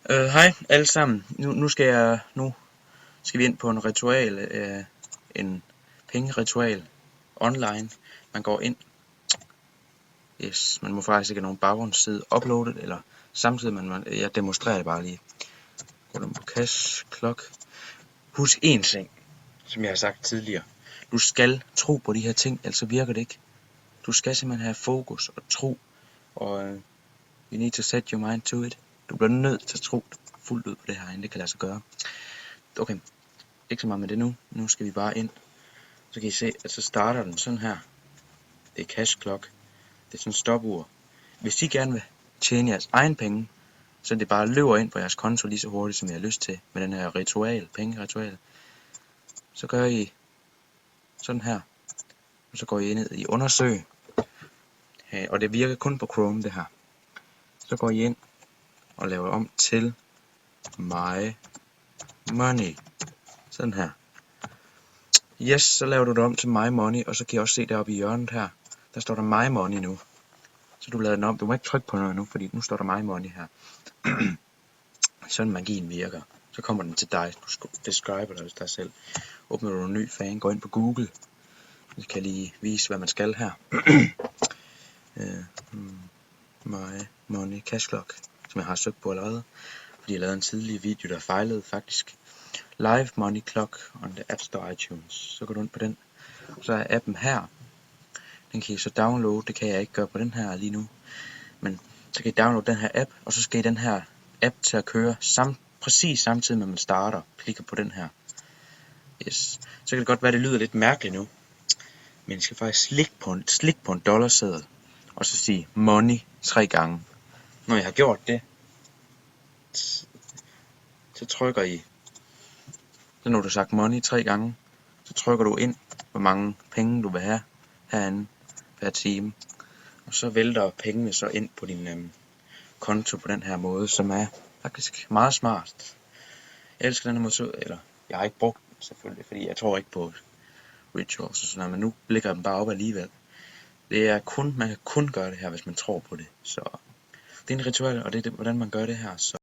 Hej alle sammen. Nu skal vi ind på en ritual, en pengeritual online. Man går ind. Yes, man må faktisk ikke have nogen baggrundsside uploadet, eller samtidig jeg demonstrerer det bare lige. Gå på Cash Clock. Husk én ting, som jeg har sagt tidligere. Du skal tro på de her ting, ellers virker det ikke. Du skal simpelthen have fokus og tro, og you need to set your mind to it. Du bliver nødt til at tro fuldt ud på det her, inden det kan lade sig gøre. Okay, ikke så meget med det nu. Nu skal vi bare ind. Så kan I se, at så starter den sådan her. Det er cash clock. Det er sådan en stopur. Hvis I gerne vil tjene jeres egen penge, så det bare løber ind på jeres konto lige så hurtigt, som I har lyst til, med den her pengeritual. Så gør I sådan her. Og så går I ned i undersøg. Og det virker kun på Chrome, det her. Så går I ind og laver om til My Money. Sådan her. Yes, så laver du det om til My Money, og så kan I også se deroppe i hjørnet her. Der står der My Money nu. Så du lader den om. Du må ikke trykke på noget nu, fordi nu står der My Money her. Sådan magien virker. Så kommer den til dig. Du describer dig selv. Åbner du en ny fan, går ind på Google. Så kan jeg lige vise, hvad man skal her. My Money Cash Clock, som jeg har søgt på allerede. Fordi jeg lavede en tidlig video, der fejlede faktisk. Live Money Clock on the App Store iTunes. Så går du ind på den. Så er appen her. Den kan I så downloade. Det kan jeg ikke gøre på den her lige nu. Men så kan I downloade den her app, og så skal I den her app til at køre præcis samtidig med at man starter. Klikker på den her. Yes. Så kan det godt være, det lyder lidt mærkeligt nu. Men I skal faktisk slikke på en dollarseddel. Og så sige money 3 gange. Når jeg har gjort det, så trykker I. Så når du har sagt money 3 gange, så trykker du ind, hvor mange penge du vil have herinde hver time. Og så vælter pengene så ind på din konto på den her måde, som er faktisk meget smart. Jeg elsker den her måde, eller jeg har ikke brugt den selvfølgelig, fordi jeg tror ikke på rituals og sådan noget, men nu ligger den bare op alligevel. Man kan kun gøre det her, hvis man tror på det. Så det er en ritual, og det er hvordan man gør det her. Så